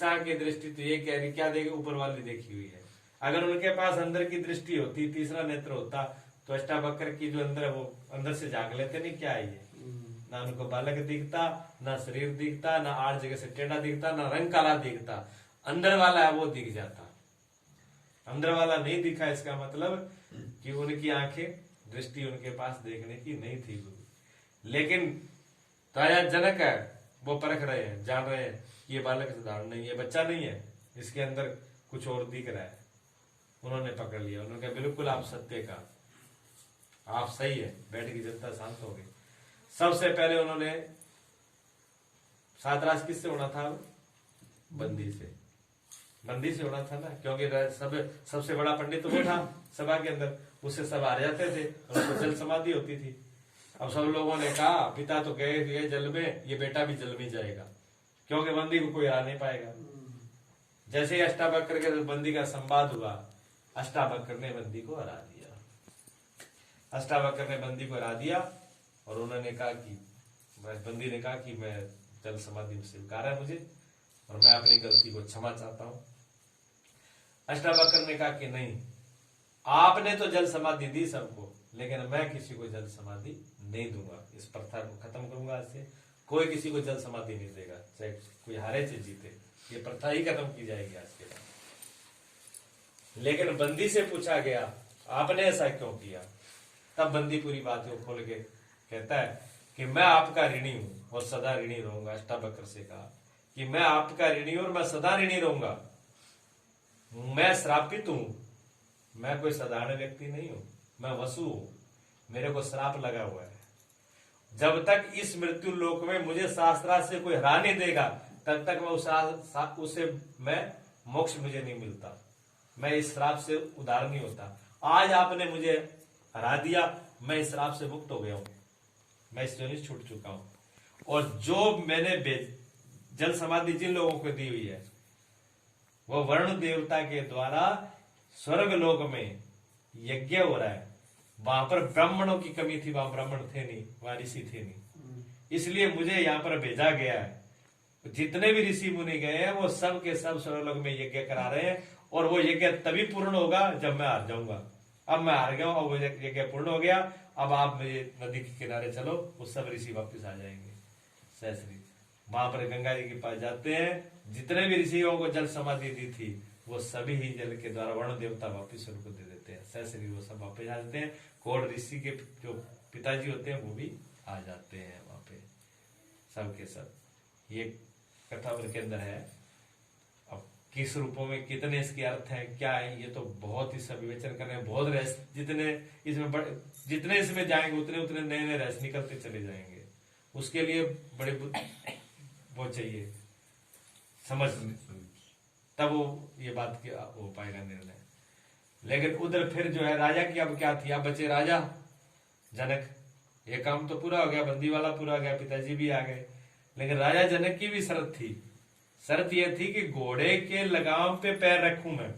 आंख की दृष्टि तो ये कह रही, क्या देखे, ऊपर वाली देखी हुई है। अगर उनके पास अंदर की दृष्टि होती, तीसरा नेत्र होता, तो अष्टावक्र की जो अंदर है वो अंदर से झांक लेते, नहीं क्या है ये, ना उनको बालक दिखता, ना शरीर दिखता, ना आठ जगह से टेढ़ा दिखता, ना रंग काला दिखता, अंदर वाला है वो दिख जाता। अंदर वाला नहीं दिखा, इसका मतलब कि उनकी आंखें, दृष्टि उनके पास देखने की नहीं थी गुरु। लेकिन राजा जनक है, वो परख रहे हैं, जान रहे हैं कि ये बालक साधारण नहीं है, बच्चा नहीं है, इसके अंदर कुछ और दिख रहा है। उन्होंने पकड़ लिया, उन्होंने कहा बिल्कुल आप सत्य का, आप सही है। बैठ की जनता शांत हो गई। सबसे पहले उन्होंने सातराज किससे होना था, बंदी से, बंदी से होना था ना, क्योंकि सबसे बड़ा पंडित तो वो था सभा के अंदर, उससे सब हार जाते थे, उनको जल समाधि होती थी। अब सब लोगों ने कहा पिता तो गए जल में, ये बेटा भी जल में जाएगा, क्योंकि बंदी को कोई हरा नहीं पाएगा। जैसे ही अष्टावक्र के बंदी का संवाद हुआ, अष्टावक्र ने बंदी को हरा दिया। अष्टावक्र ने बंदी को हरा दिया और उन्होंने कहा कि, बंदी ने कहा कि मैं जल समाधि में स्वीकार है मुझे, और मैं अपनी गलती को क्षमा चाहता हूं। अष्टावक्र ने कहा कि नहीं, आपने तो जल समाधि दी सबको, लेकिन मैं किसी को जल समाधि नहीं दूंगा, इस प्रथा को खत्म करूंगा। आज से कोई किसी को जल समाधि नहीं देगा, चाहे कोई हारे चाहे जीते, ये प्रथा ही खत्म की जाएगी आज के बाद। लेकिन बंदी से पूछा गया आपने ऐसा क्यों किया, तब बंदी पूरी बात को खोल के कहता है कि मैं आपका ऋणी हूं और सदा ऋणी रहूंगा। अष्टावक्र से कहा कि मैं आपका ऋणी हूं और मैं सदा ऋणी रहूंगा, मैं श्रापित हूं, मैं कोई साधारण व्यक्ति नहीं हूं, मैं वसु हूं, मेरे को श्राप लगा हुआ है। जब तक इस मृत्यु लोक में मुझे शास्त्रार्थ से कोई हरा नहीं देगा, तब तक मैं उसे मैं मोक्ष मुझे नहीं मिलता, मैं इस श्राप से उधार नहीं होता। आज आपने मुझे हरा दिया, मैं इस श्राप से मुक्त हो गया हूं, मैं इस योनि से छूट चुका हूं। और जो मैंने जल समाधि जिन लोगों को दी हुई है, वो वरुण देवता के द्वारा स्वर्ग लोक में यज्ञ हो रहा है। वहां पर ब्राह्मणों की कमी थी, वहां ब्राह्मण थे नहीं, वहां ऋषि थे नहीं, इसलिए मुझे यहाँ पर भेजा गया है। जितने भी ऋषि मुनि गए हैं वो सब के सब स्वर्गलोक में यज्ञ करा रहे हैं, और वो यज्ञ तभी पूर्ण होगा जब मैं हार जाऊंगा। अब मैं हार गया हूं, अब वो यज्ञ पूर्ण हो गया, अब आप मुझे नदी के किनारे चलो, वो सब ऋषि वापिस आ जाएंगे। सहस्री वहां पर गंगा जी के पास जाते हैं, जितने भी ऋषियों को जल समाधि दी थी वो सभी ही जल के द्वारा वरुण देवता वापिस उनको दे देते हैं। सहस्री वो सब वापिस आ जाते हैं। कोड ऋषि के जो पिताजी होते हैं वो भी आ जाते हैं वहां पे, सब के सब। ये कथा के अंदर है। अब किस रूपों में कितने इसके अर्थ हैं, क्या है, ये तो बहुत ही सब विवेचन करने, बहुत रहस्य, जितने इसमें जाएंगे उतने उतने नए नए रहस्य निकलते चले जाएंगे। उसके लिए बड़े वो चाहिए समझ, तब वो ये बात की हो पाएगा निर्णय। लेकिन उधर फिर जो है राजा की अब क्या थी, अब बचे राजा जनक। ये काम तो पूरा हो गया, बंदी वाला पूरा हो गया, पिताजी भी आ गए। लेकिन राजा जनक की भी शर्त थी। शर्त यह थी कि घोड़े के लगाम पे पैर रखूं मैं,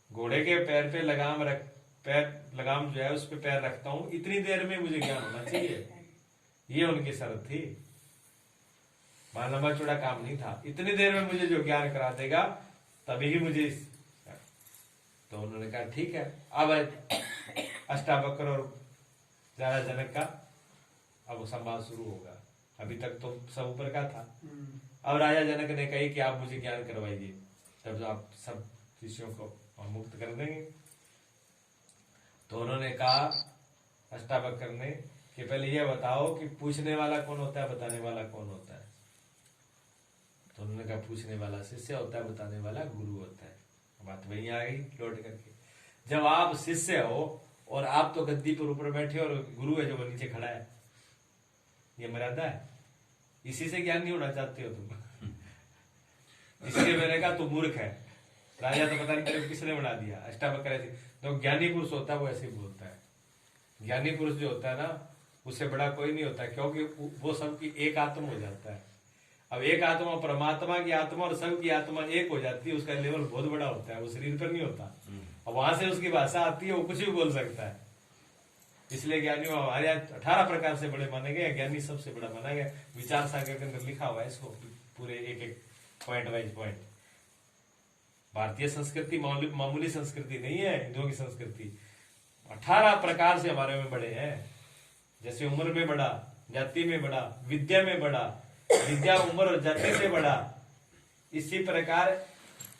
घोड़े के पैर पे लगाम जो है उस पे पैर रखता हूं, इतनी देर में मुझे ज्ञान होना चाहिए। ये उनकी शर्त थी। वहां लंबा चौड़ा काम नहीं था, इतनी देर में मुझे जो ज्ञान करा देगा तभी मुझे। तो उन्होंने कहा ठीक है। अब अष्टावक्र और राजा जनक का अब संवाद शुरू होगा। अभी तक तो सब ऊपर का था। अब राजा जनक ने कही कि आप मुझे ज्ञान करवाइए, तब आप सब शिष्यों को मुक्त कर देंगे। तो उन्होंने कहा अष्टावक्र ने कि पहले यह बताओ कि पूछने वाला कौन होता है, बताने वाला कौन होता है। तो उन्होंने कहा पूछने वाला शिष्य होता है, बताने वाला गुरु होता है। बात वही आ गई लौट करके। जब आप शिष्य हो और आप तो गद्दी पर ऊपर बैठे और गुरु है जो वो नीचे खड़ा है, ये मर्यादा है। इसी से ज्ञान नहीं होना चाहते हो तुम। इसलिए मैंने कहा तू मूर्ख है। राजा तो पता नहीं तेरे किसने बना दिया। अष्टावक्र ऐसे तो ज्ञानी पुरुष होता है वो ऐसे बोलता है। ज्ञानी पुरुष जो होता है ना, उससे बड़ा कोई नहीं होता, क्योंकि वो सबकी एक आत्मा हो जाता है। अब एक आत्मा परमात्मा की आत्मा और सब की आत्मा एक हो जाती है, उसका लेवल बहुत बड़ा होता है, वो शरीर पर नहीं होता। अब वहां से उसकी भाषा आती है, वो कुछ भी बोल सकता है। इसलिए ज्ञानी हमारे 18 प्रकार से बड़े माने गए, ज्ञानी सबसे बड़ा माना गया। विचार सागर के अंदर लिखा हुआ है इसको, पूरे एक एक पॉइंट वाइज पॉइंट। भारतीय संस्कृति मामूली संस्कृति नहीं है, हिंदुओं की संस्कृति 18 प्रकार से हमारे में बड़े हैं। जैसे उम्र में बड़ा, जाति में बड़ा, विद्या में बड़ा, विद्या उम्र और जाति से बड़ा, इसी प्रकार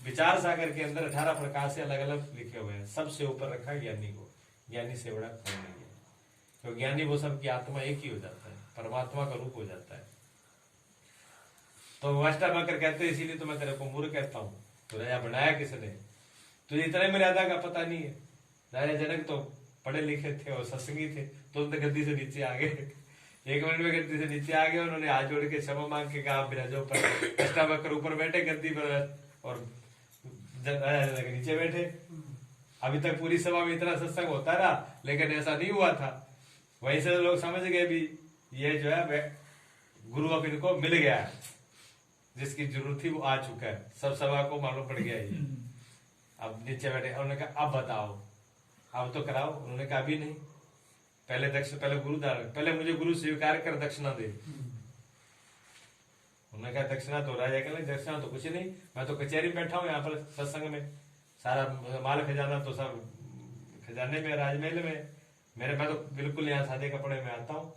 विचार सागर के अंदर 18 प्रकार से अलग अलग लिखे हुए हैं। सबसे ऊपर रखा ज्ञानी को, ज्ञानी से बड़ा कोई नहीं है। तो ज्ञानी वो सबकी आत्मा एक ही हो जाता है, परमात्मा का रूप हो जाता है। तो अष्टावक्र कहते हैं, इसीलिए तो मैं तेरे को मूर्ख कहता हूं, तो राजा बनाया किसने, तुझे इतने मर्यादा का पता नहीं है। राजा जनक तो पढ़े लिखे थे और सत्संगी थे, तो उनने गद्दी से नीचे आ गए। 1 मिनट में गद्दी से नीचे आ गए, उन्होंने हाथ जोड़ के क्षमा मांग के कहा, विराजो पर। अष्टावक्र ऊपर बैठे गद्दी पर और राजा जनक नीचे बैठे। अभी तक पूरी सभा में इतना सत्संग होता रहा, लेकिन ऐसा नहीं हुआ था। वहीं से लोग समझ गए भी ये जो है गुरु अब इनको मिल गया है, जिसकी जरूरत थी वो आ चुका है। सब सभा को मालूम पड़ गया ये। अब नीचे बैठे, उन्होंने कहा अब बताओ, अब तो कराओ। उन्होंने कहा अभी नहीं, पहले गुरु धारण, पहले मुझे गुरु स्वीकार कर दक्षिणा दे। उन्होंने कहा दक्षिणा तो राजा कहले, दक्षिणा तो कुछ नहीं, मैं तो कचहरी में बैठा हूँ यहाँ पर सत्संग में, सारा माल खजाना तो सब खजाने में, राजमहल में मेरे, मैं तो बिल्कुल यहाँ सादे कपड़े में आता हूँ,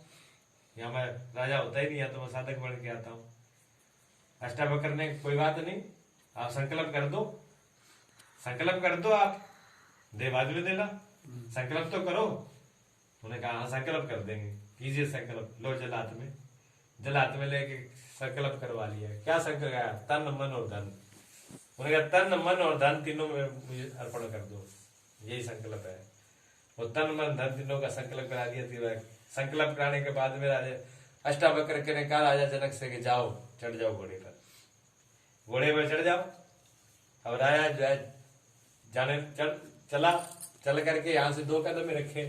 यहाँ मैं राजा होता ही नहीं, यहाँ तो मैं साधक बन के आता हूँ। अष्टावक्र ने कोई बात नहीं, आप संकल्प कर दो, संकल्प कर दो, आप दे बाद में देना, संकल्प तो करो। उन्होंने कहा हाँ संकल्प कर देंगे, कीजिए संकल्प। लो जल हाथ में लेके संकल्प करवा लिया। क्या संकल्प आया, तन मन और धन। उन्होंने कहा तन मन और धन तीनों में मुझे अर्पण कर दो, यही संकल्प है। वो तन मन धन तीनों का संकल्प करा दिया। संकल्प कराने के बाद में राजा अष्टावक्र ने कहा राजा जनक से कि जाओ, चढ़ जाओ घोड़े पर, घोड़े पर चढ़ जाओ। अब राजा जो है जाने चल करके यहाँ से 2 कदम ही रखे,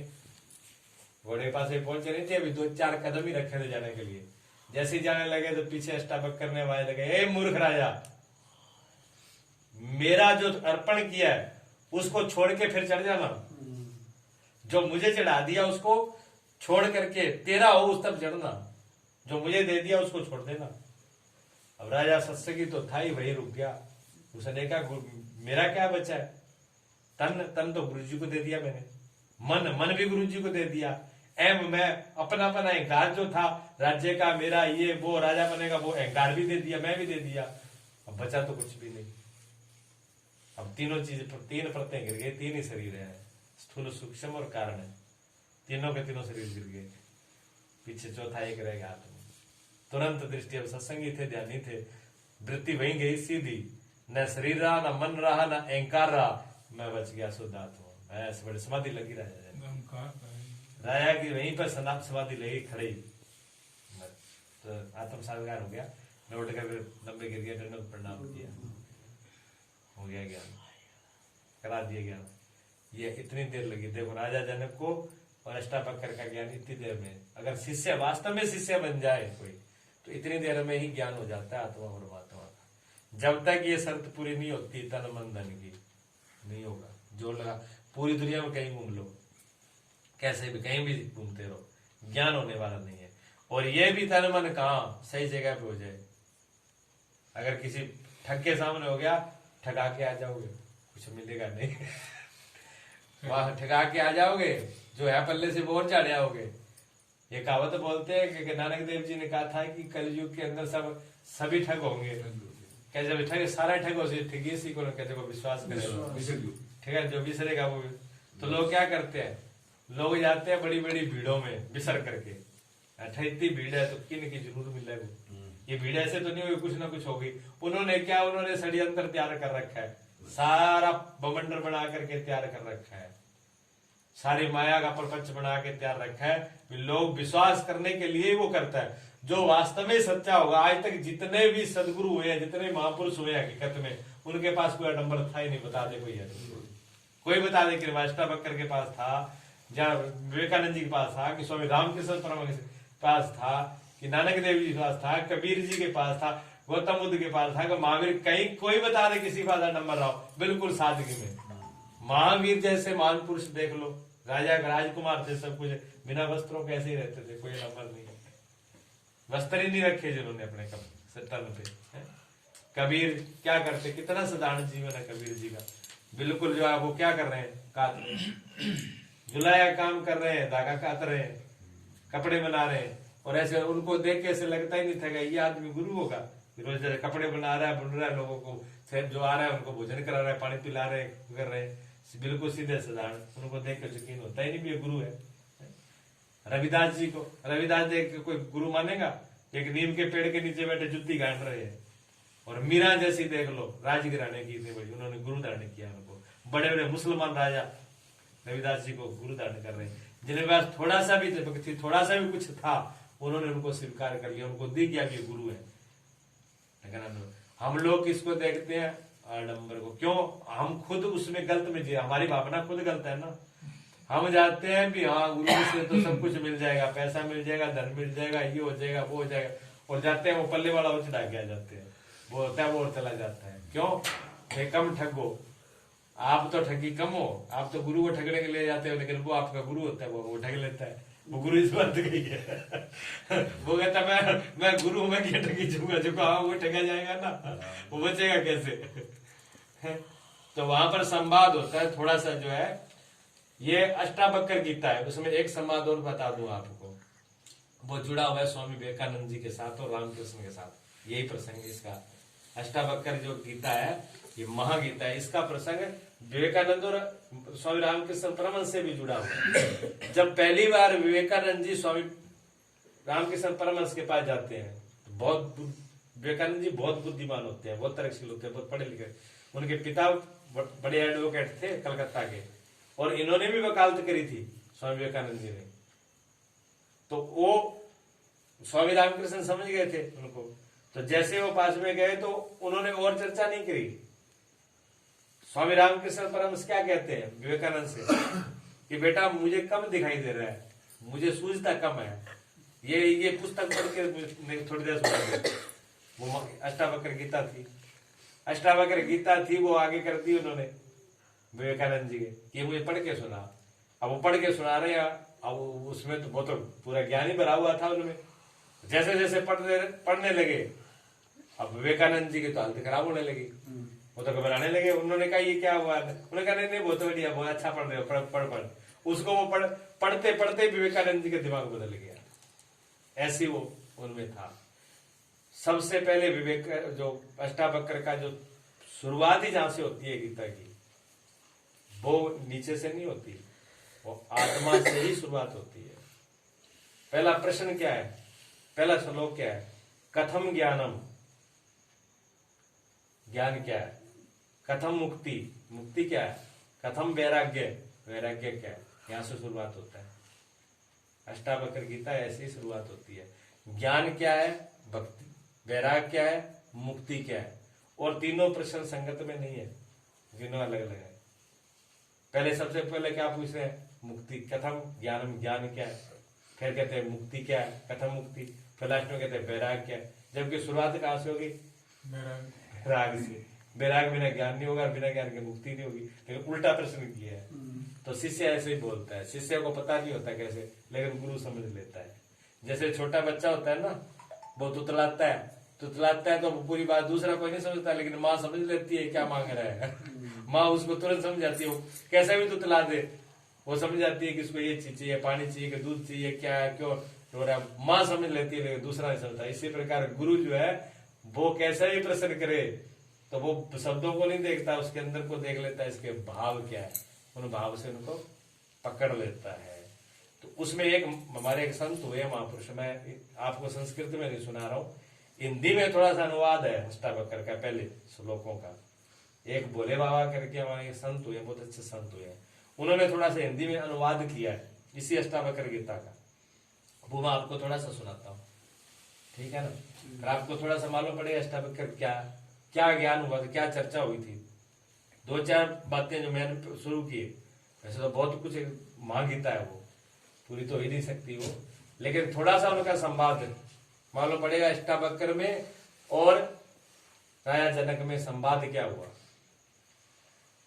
घोड़े के पास पहुंचे नहीं थे अभी, 2-4 कदम ही रखे थे जाने के लिए। जैसे ही जाने लगे तो पीछे अष्टावक्र ने आवाज लगे, ए मूर्ख राजा, मेरा जो अर्पण किया है उसको छोड़ के फिर चढ़ जाना, जो मुझे चढ़ा दिया उसको छोड़ करके तेरा हो उस तब चढ़ना, जो मुझे दे दिया उसको छोड़ देना। अब राजा सत्संगी तो था ही, वही रुक गया। उसने कहा मेरा क्या बचा है, तन तो गुरु जी को दे दिया मैंने, मन भी गुरु जी को दे दिया, मैं अपना अहंकार जो था राज्य का मेरा ये वो राजा बनेगा वो अहंकार भी दे दिया, मैं भी दे दिया। अब बचा तो कुछ भी नहीं। अब तीनों चीज 3 परतें गिर गई, 3 ही शरीर है, स्थूल सूक्ष्म और कारण है, तीनों के तीनों शरीर गिर गए, पीछे चौथा एक रह गया आत्मा। तुरंत दृष्टि, अब सत्संगी थे, ध्यानी थे, वृत्ति वहीं गई सीधी, न शरीर रहा, न मन रहा, न अहंकार रहा, मैं बच गया शुद्ध आत्मा। ऐसे बड़े समाधि लगी राजा की, वहीं पर समाधि लगी खड़ी, तो आत्म साक्षात्कार हो गया। मैं उठ कर लंबे गिर गया, दंडवत प्रणाम किया, हो गया ज्ञान, करा दिया ज्ञान। ये इतनी देर लगी, देखो राजा जनक को और अष्टावक्र का ज्ञान इतनी देर में। अगर शिष्य वास्तव में शिष्य बन जाए कोई, तो इतनी देर में ही ज्ञान हो जाता है आत्मा परमात्मा का। जब तक ये शर्त पूरी नहीं होती तन मन धन की, नहीं होगा। जो लगा पूरी दुनिया में कहीं घूम लो, कैसे भी कहीं भी घूमते रहो, ज्ञान होने वाला नहीं है। और ये भी तन मन कहाँ सही जगह पे हो जाए। अगर किसी ठग के सामने हो गया, ठगा के आ जाओगे, कुछ मिलेगा नहीं। वहां ठगा के आ जाओगे, जो है पल्ले से बोर चढ़ जाओगे। ये कहावत बोलते हैं कि नानक देव जी ने कहा था कि कलयुग के अंदर सभी ठग होंगे। कैसे भी ठग, सारा ठग हो, ठगी इसी को कहते को विश्वास करेगा, ठीक है, जो बिसरेगा वो। तो लोग क्या करते हैं, लोग जाते हैं बड़ी बड़ी भीड़ों में बिसर करके। अच्छा इतनी भीड़ है तो किन की जरूर मिलेगा, ये भीड़ ऐसे तो नहीं होगी, कुछ ना कुछ होगी। उन्होंने क्या, उन्होंने षड्यंत्र तैयार कर रखा है, सारा बमंडर बना करके तैयार कर रखा है, सारी माया का प्रपंच बना के तैयार रखा है। लोग विश्वास करने के लिए वो करता है जो वास्तव में सच्चा होगा। आज तक जितने भी सदगुरु हुए हैं, जितने महापुरुष हुए हैं हकीकत में, उनके पास कोई आडंबर था ही नहीं। बता दे कोई है, कोई बता दे कि अष्टावक्र के पास था, या विवेकानंद जी के पास था, कि स्वामी रामकृष्ण परमहंस के पास था, कि नानक देव जी के पास था, कबीर जी के पास था, गौतम बुद्ध के पास था, कि महावीर, कहीं कोई बता दे किसी के पास नंबर रहा बिल्कुल सादगी में। महावीर जैसे महान पुरुष देख लो, राजा राजकुमार थे, सब कुछ बिना वस्त्रों के ऐसे ही रहते थे, कोई नंबर नहीं, वस्त्र ही नहीं रखे जिन्होंने अपने तन पे। कबीर क्या करते, कितना साधारण जीवन है कबीर जी का। बिल्कुल जो है वो क्या कर रहे हैं, काट रहे हैं, जुलाया काम कर रहे हैं, धागा काट रहे हैं, कपड़े बना रहे हैं। और ऐसे उनको देख के ऐसे लगता ही नहीं था कि ये आदमी गुरु होगा। रोज कपड़े बना रहा है, बुन रहा है, लोगों को फिर जो आ रहा है उनको भोजन करा रहा है, पानी पिला रहे हैं, कर रहे हैं, बिल्कुल सीधे साधारण। उनको देख कर यकीन होता ही नहीं भी ये गुरु है। रविदास जी को, रविदास जी को कोई गुरु मानेगा? एक नीम के पेड़ के नीचे बैठे जुत्ती गांठ रहे हैं। और मीरा जैसी देख लो, राजगिराने की इतनी बड़ी, उन्होंने गुरु धारण किया उनको। बड़े बड़े मुसलमान राजा रविदास जी को गुरु धारण कर रहे हैं। जिनके पास थोड़ा सा भी भक्ति, थोड़ा सा भी कुछ था, उन्होंने उनको स्वीकार कर लिया, उनको दिख गया कि गुरु है। लेकिन हम लोग किसको देखते हैं? आडंबर को। क्यों? हम खुद उसमें गलत में जी, हमारी भावना खुद गलत है ना। हम जाते हैं भी हाँ गुरु से तो सब कुछ मिल जाएगा, पैसा मिल जाएगा, धन मिल जाएगा, ये हो जाएगा, वो हो जाएगा, और जाते हैं वो पल्ले वाला वो चढ़ा के आ जाते हैं, वो होता है वो और चला जाता है। क्यों? कम ठगो, आप तो ठगी कम हो, आप तो गुरु को ठगने के लिए जाते हो, लेकिन वो आपका गुरु होता है, वो ठग लेता है। वो गुरु इस बात गई है वो कहता मैं गुरु में क्या ठगी जाऊंगा, जो हाँ वो ठगा जाएगा ना, वो बचेगा कैसे तो वहां पर संवाद होता है थोड़ा सा जो है। ये अष्टावक्र गीता है, उसमें एक संवाद और बता दूं आपको, वो जुड़ा हुआ है स्वामी विवेकानंद जी के साथ और रामकृष्ण के साथ। यही प्रसंग इसका, अष्टावक्र जो गीता है ये महागीता है, इसका प्रसंग विवेकानंद और स्वामी रामकृष्ण परमहंस से भी जुड़ा हुआ है। जब पहली बार विवेकानंद जी स्वामी रामकृष्ण परमहंस के पास जाते हैं तो बहुत विवेकानंद जी बहुत बुद्धिमान होते हैं, बहुत तरक्शील होते हैं, बहुत पढ़े लिखे। उनके पिता बड़े एडवोकेट थे कलकत्ता के, और इन्होंने भी वकालत करी थी स्वामी विवेकानंद जी ने। तो वो स्वामी रामकृष्ण समझ गए थे उनको, तो जैसे वो पास में गए तो उन्होंने और चर्चा नहीं करी। स्वामी रामकृष्ण परमहंस क्या कहते हैं विवेकानंद से कि बेटा मुझे कम दिखाई दे रहा है, मुझे सूझता कम है, ये पुस्तक पढ़ के थोड़ी देर सुना। वो अष्टावक्र गीता थी, अष्टावक्र गीता थी, वो आगे कर दी उन्होंने विवेकानंद जी के कि मुझे पढ़ के सुना। अब वो पढ़ के सुना रहे हैं, अब उसमें तो बहुत पूरा ज्ञान ही भरा हुआ था उनमें। जैसे जैसे पढ़ने लगे, अब विवेकानंद जी की तो हालत खराब होने लगी, वो तो घबराने लगे। उन्होंने कहा ये क्या हुआ? उन्होंने कहा नहीं बहुत बढ़िया, बहुत अच्छा पढ़ रहे हो, पढ़। उसको वो पढ़ते पढ़ते विवेकानंद जी का दिमाग बदल गया, ऐसी वो उनमें था। सबसे पहले विवेक जो अष्टावक्र का जो शुरुआत ही जहां से होती है गीता की, वो नीचे से नहीं होती, वो आत्मा से ही शुरुआत होती है। पहला प्रश्न क्या है, पहला श्लोक क्या है? कथम ज्ञानम, ज्ञान क्या है? कथम मुक्ति, मुक्ति क्या है? कथम वैराग्य, वैराग्य क्या है? यहां से शुरुआत होता है। अष्टावक्र गीता ऐसी ही शुरुआत होती है। ज्ञान क्या है? भक्ति। वैराग्य क्या है? मुक्ति क्या है? और तीनों प्रश्न संगत में नहीं है, तीनों अलग अलग है। पहले सबसे पहले क्या पूछ रहे हैं? मुक्ति। कथम ज्ञानम, ज्ञान क्या है? फिर कहते हैं मुक्ति क्या है? कथम मुक्ति। फिर लास्ट में कहते हैं वैराग्य क्या है? जबकि शुरुआत कहां से होगी? वैराग से। वैराग बिना ज्ञान नहीं होगा, बिना ज्ञान की मुक्ति नहीं होगी। लेकिन उल्टा प्रश्न किया है। तो शिष्य ऐसे ही बोलता है, शिष्य को पता नहीं होता कैसे, लेकिन गुरु समझ लेता है। जैसे छोटा बच्चा होता है ना, वो तुतलाता है तो पूरी बात दूसरा कोई नहीं समझता, लेकिन माँ समझ लेती है क्या मांग रहा है। माँ उसको तुरंत समझ जाती है, कैसा भी तुतला दे वो समझ जाती है कि इसको ये चीज चाहिए, पानी चाहिए कि दूध चाहिए, क्या है, क्यों रो रहा है। माँ समझ लेती है लेकिन दूसरा नहीं समझता। इसी प्रकार गुरु जो है वो कैसा भी प्रश्न करे तो वो शब्दों को नहीं देखता, उसके अंदर को देख लेता है, इसके भाव क्या है, उन भाव से उनको पकड़ लेता है। तो उसमें एक हमारे एक संत हुए महापुरुष, मैं आपको संस्कृत में नहीं सुना रहा हूँ, हिंदी में थोड़ा सा अनुवाद है अष्टावक्र का पहले श्लोकों का। एक भोले बाबा करके हमारे संत हुए, बहुत अच्छे संत हुए, उन्होंने थोड़ा सा हिंदी में अनुवाद किया है इसी अष्टावक्र गीता का, वो मैं आपको थोड़ा सा सुनाता हूँ, ठीक है ना। फिर आपको थोड़ा सा मालूम पड़ेगा अष्टावक्र क्या ज्ञान हुआ था, क्या चर्चा हुई थी। दो चार बातें जो मैंने शुरू की, वैसे तो बहुत कुछ महागीता है, वो पूरी तो ही नहीं सकती वो, लेकिन थोड़ा सा उनका संवाद मालूम पड़ेगा अष्टावक्र में और राजा जनक में संवाद क्या हुआ।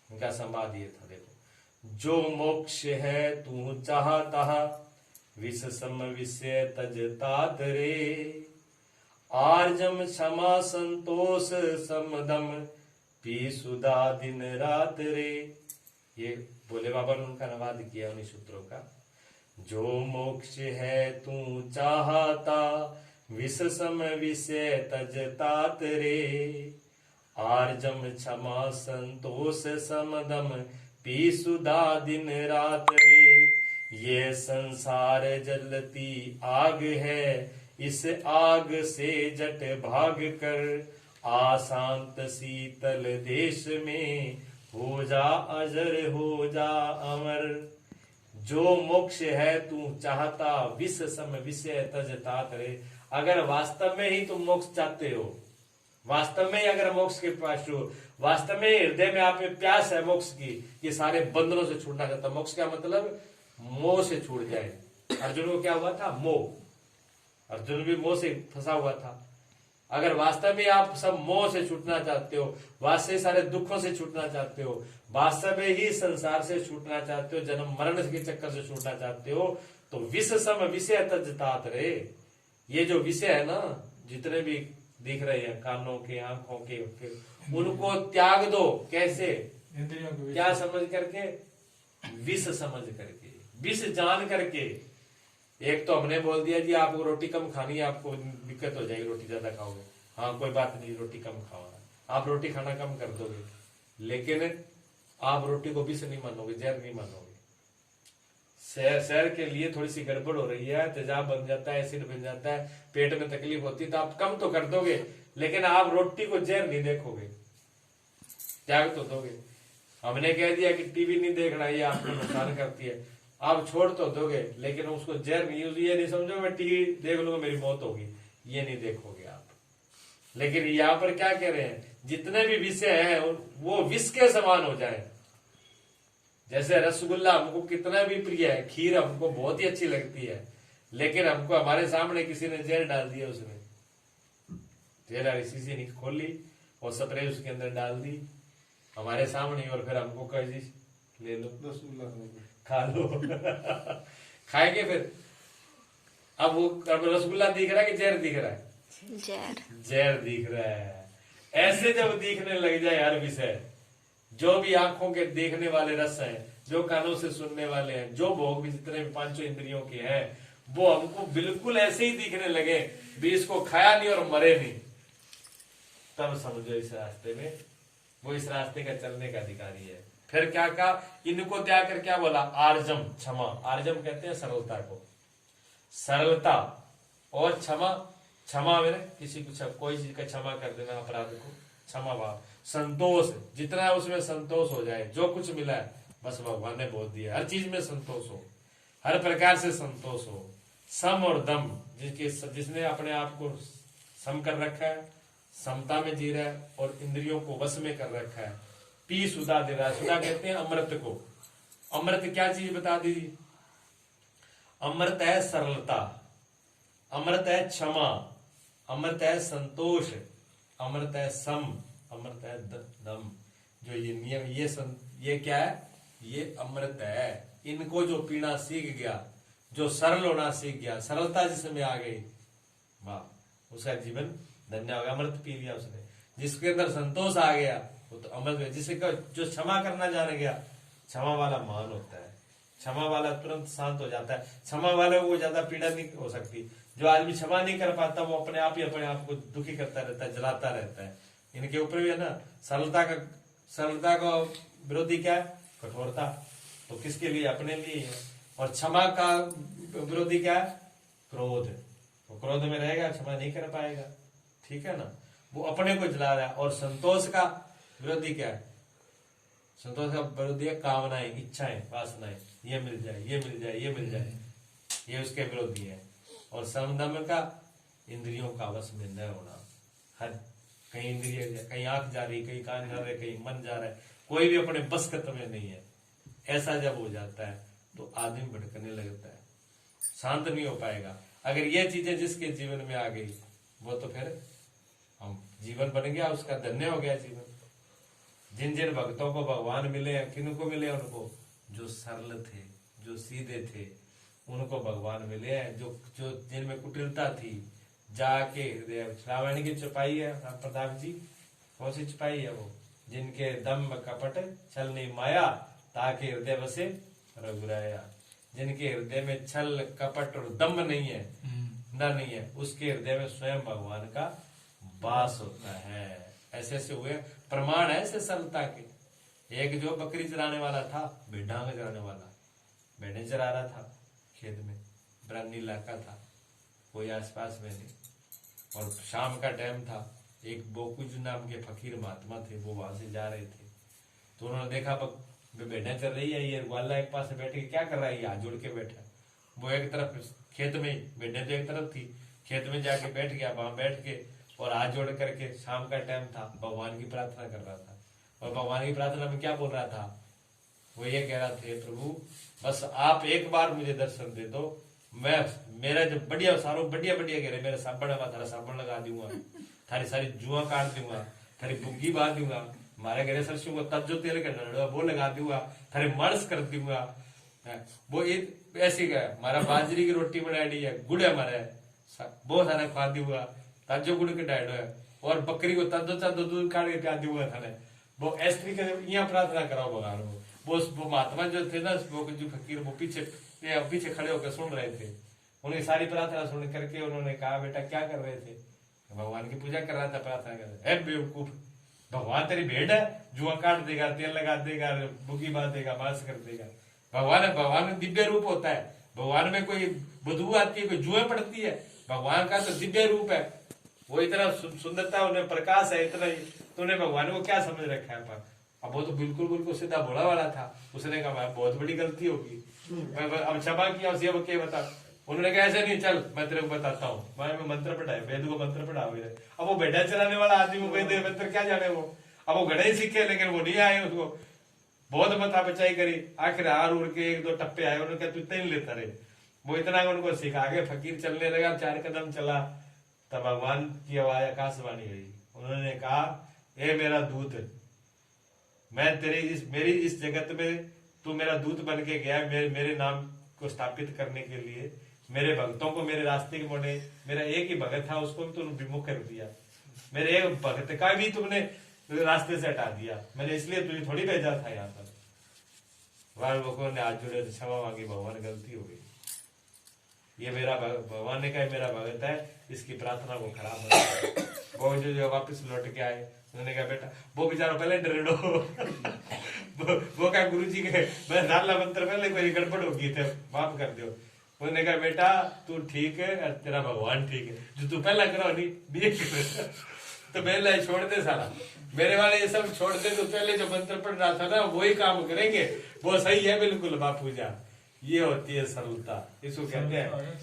उनका संवाद ये था, देखो, जो मोक्ष है तू चाहता विष सम विषय तजता रे, आर्जम क्षमा संतोष समदम पी सुधा दिन रात रे। ये भोले बाबा ने उनका अनुवाद किया उन्हीं सूत्रों का। जो मोक्ष है तू चाहता विष सम विषय तजतात रे। आर्जम क्षमा संतोष समदम पी सुधा दिन रात रे। ये संसार जलती आग है इस आग से जट भाग कर। आशांत शीतल देश में हो जा अजर हो जा अमर। जो मोक्ष है तू चाहता विष सम विषय तज तात रे। अगर वास्तव में ही तुम मोक्ष चाहते हो, वास्तव में ही अगर मोक्ष के पास हो, वास्तव में हृदय में आप में प्यास है मोक्ष की, ये सारे बंधनों से छूटना चाहता। मोक्ष का मतलब मोह से छूट जाए। अर्जुन को क्या हुआ था? मोह। अर्जुन भी मोह से फंसा हुआ था। अगर वास्तव में आप सब मोह से छूटना चाहते हो, वास्तव में सारे दुखों से छूटना चाहते हो, वास्तव में ही संसार से छूटना चाहते हो, जन्म मरण के चक्कर से छूटना चाहते हो, तो विष सम विषय तजतात रे। ये जो विषय है ना, जितने भी दिख रहे हैं, कानों के, आंखों के, उनको त्याग दो। कैसे? इंद्रियों को क्या समझ करके? विष समझ करके, विष जान करके। एक तो हमने बोल दिया जी आपको रोटी कम खानी है, आपको दिक्कत हो जाएगी रोटी ज्यादा खाओगे। हाँ कोई बात नहीं, रोटी कम खाओ, आप रोटी खाना कम कर दोगे, लेकिन आप रोटी को विष नहीं मानोगे, जहर नहीं मानोगे। शहर के लिए थोड़ी सी गड़बड़ हो रही है, तेजाब बन जाता है, एसिड बन जाता है, पेट में तकलीफ होती है, तो आप कम तो कर दोगे, लेकिन आप रोटी को जहर नहीं देखोगे, त्याग तो दोगे। हमने कह दिया कि टीवी नहीं देखना, ये आपको नुकसान करती है, आप छोड़ तो दोगे, लेकिन उसको जहर नहीं, ये नहीं समझो मैं टीवी देख लूंगा मेरी मौत होगी, ये नहीं देखोगे आप। लेकिन यहाँ पर क्या कह रहे हैं? जितने भी विषय हैं वो विष के समान हो जाए। जैसे रसगुल्ला हमको कितना भी प्रिय है, खीर हमको बहुत ही अच्छी लगती है, लेकिन हमको हमारे सामने किसी ने जहर डाल दिया, उसने जहर शीशी नहीं खोली और स्प्रे उसके अंदर डाल दी हमारे सामने, और फिर हमको कह दी ले लो रसगुल्ला खा लो खाएंगे फिर। अब वो रसगुल्ला दिख रहा है कि जहर दिख रहा है? जहर दिख रहा है। ऐसे जब दिखने लग जाए हर विषय, जो भी आंखों के देखने वाले रस हैं, जो कानों से सुनने वाले हैं, जो भोग भी जितने भी पांचों इंद्रियों के हैं, वो हमको बिल्कुल ऐसे ही दिखने लगे भी इसको खाया नहीं और मरे नहीं, तब समझो इस रास्ते में, वो इस रास्ते का चलने का अधिकारी है। फिर क्या कहा? इनको त्याग कर क्या बोला? आर्जम, क्षमा। आर्जम कहते हैं सरलता को, सरलता। और क्षमा, क्षमा मेरे किसी को कोई चीज का क्षमा कर देना, अपराध को क्षमा भाव। संतोष, जितना उसमें संतोष हो जाए, जो कुछ मिला है बस भगवान ने बोल दिया, हर चीज में संतोष हो, हर प्रकार से संतोष हो। सम और दम, जिसने अपने आप को सम कर रखा है, समता में जी रहा है और इंद्रियों को वश में कर रखा है, पी सुधा दे रहा है। सुधा कहते हैं अमृत को। अमृत क्या चीज बता दीजिए? अमृत है सरलता, अमृत है क्षमा, अमृत है संतोष, अमृत है सम, अमृत है दम। जो ये नियम, ये क्या है? ये अमृत है। इनको जो पीना सीख गया, जो सरल होना सीख गया, सरलता जिसमें आ गई, वाह, उसका जीवन धन्य हो गया, अमृत पी लिया उसने। जिसके अंदर संतोष आ गया वो तो अमृत। जिसे जो क्षमा करना जान गया, क्षमा वाला महान होता है, क्षमा वाला तुरंत शांत हो जाता है, क्षमा वाले को ज्यादा पीड़ा नहीं हो सकती। जो आदमी क्षमा नहीं कर पाता वो अपने आप ही अपने आप को दुखी करता रहता है, जलाता रहता है। इनके ऊपर भी है ना, सरलता का विरोधी क्या है? कठोरता। तो किसके लिए? अपने लिए है। और क्षमा का विरोधी क्या है? क्रोध। वो क्रोध में रहेगा, क्षमा नहीं कर पाएगा, ठीक है ना, वो अपने को जला रहा है। और संतोष का विरोधी क्या है? संतोष का विरोधी है कामनाएं, इच्छाएं, वासनाएं, ये मिल जाए, ये मिल जाए, ये मिल जाए, ये उसके विरोधी है। और समदम का इंद्रियों का वश में न होना। हर कहीं इंद्रिय, कहीं आंख जा रही, कहीं कान जा रहे, कहीं मन जा रहा है, कोई भी अपने बस में नहीं है। ऐसा जब हो जाता है तो आदमी भटकने लगता है, शांत नहीं हो पाएगा। अगर ये चीजें जिसके जीवन में आ गई, वो तो फिर हम जीवन बन गया, उसका धन्य हो गया जीवन। जिन जिन भक्तों को भगवान मिले, किनको मिले? उनको जो सरल थे, जो सीधे थे, उनको भगवान मिले हैं। जो जिनमें कुटिलता थी, जाके हृदय, रावण की चौपाई है राम प्रताप जी, कौन सी चौपाई है वो? जिनके दम कपट छल नहीं माया, ताके हृदय बसे रघुराया। जिनके हृदय में छल कपट और दम नहीं है, न नहीं है, उसके हृदय में स्वयं भगवान का वास होता है। ऐसे ऐसे हुए प्रमाण है ऐसे सरलता के। एक जो बकरी चराने वाला था, भेड़ांग चराने वाला, भेड़ें चरा रहा था खेत में, बरानी इलाका था, कोई आसपास में नहीं, और शाम का टाइम था। एक बोकुज नाम के फकीर महात्मा थे, वो वहां से जा रहे थे, तो उन्होंने देखा भेड़ें चल रही है, ये ग्वाला एक पास बैठ के क्या कर रहा है, हाथ जोड़ के बैठा। वो एक तरफ खेत में, भेड़ें तो एक तरफ थी, खेत में जाके बैठ गया, वहां बैठ के और हाथ जोड़ करके, शाम का टाइम था, भगवान की प्रार्थना कर रहा था। और भगवान की प्रार्थना में क्या बोल रहा था? वो ये कह रहा थे, प्रभु बस आप एक बार मुझे दर्शन दे दो, मैं मेरा जो बढ़िया सारों बढ़िया बढ़िया कह रहे, मेरा साबण लगा, थारा साबण लगा दूंगा, थारी सारी जुआ काट दूंगा, थारी बुग्गी बांध दूंगा, हमारे घरे सरसों को तब जो तेल का वो लगा दूंगा, थारे मालिश कर दूंगा। वो ऐसी का हमारा बाजरी की रोटी बना दी है, गुड़ है हमारे बहुत सारा खा दूंगा, ताजो गुड़ के डाइट है, और बकरी को ताजो ताजो दूध काट के प्या दूंगा थाने। वो इस तरीके से यहाँ प्रार्थना कराओ भगवान को। वो महात्मा जो थे ना, वो जो फकीर, वो पीछे खड़े होकर सुन रहे थे। उन्हें सारी प्रार्थना सुन करके उन्होंने कहा, बेटा क्या कर रहे थे? भगवान की पूजा कर रहा था, प्रार्थना कर रहा था। बेवकूफ, भगवान तेरी भेड़ है, जुआ काट देगा, तेल लगा देगा, बुगी बांध देगा, मांस कर देगा। भगवान है, भगवान में दिव्य रूप होता है, भगवान में कोई बदबू आती है, कोई जुए पड़ती है, भगवान का तो दिव्य रूप है, वो इतना सुंदरता, उन्हें प्रकाश है इतना ही, तो उन्हें भगवान को क्या समझ रखा है? पर अब वो तो बिल्कुल बिल्कुल सीधा भोला वाला था। उसने कहा बहुत बड़ी गलती होगी, अब क्षमा किया, उसे अब क्या बता। उन्होंने कहा ऐसे नहीं, चल मैं तेरे को बताता हूँ, मैं मंत्र पढ़ाए, वेद को मंत्र पढ़ा। अब वो भेड़ा चलाने वाला आदमी को वेद मंत्र क्या जाने वो, अब वो घड़े ही सीखे, लेकिन वो नहीं आए, उसको बहुत मथा बचाई करी, आखिर हार उड़ के एक दो टप्पे आए, उन्होंने कहा तू इतना ही लेता रहे। वो इतना उनको सिखा के फकीर चलने लगा, 4 कदम चला, तब भगवान की आवाज आकाशवाणी हुई। उन्होंने कहा, ए मेरा दूत, मैं मेरी इस जगत में तू मेरा दूत बन के गया, मेरे नाम को स्थापित करने के लिए, मेरे भक्तों को मेरे रास्ते के मोड़े, मेरा एक ही भगत था उसको भी तुमने विमुख कर दिया, मेरे एक भक्त का भी तुमने रास्ते से हटा दिया, मैंने इसलिए तुझे थोड़ी भेजा था यहाँ पर। लोगों ने हाथ जोड़े, क्षमा मांगी, भगवान गलती हो गई, ये मेरा भगवान ने कहा मेरा भगत है, इसकी प्रार्थना को खराब मत। वो जो वापस लौट के आए, उन्होंने कहा बेटा, वो बेचारा पहले डरेडो वो कहा गुरु जी के मैं डाला मंत्र पहले कोई गड़बड़ होगी थे, माफ कर दो। उन्होंने कहा बेटा तू ठीक है, तेरा भगवान ठीक है, जो तू पहला करो नहीं तो पहले छोड़ दे सारा, मेरे वाले ये सब छोड़ दे, तो पहले जो मंत्र पढ़ रहा था ना वही काम करेंगे, वो सही है बिल्कुल बापू जा। ये होती है सरलता, इसको कहते हैं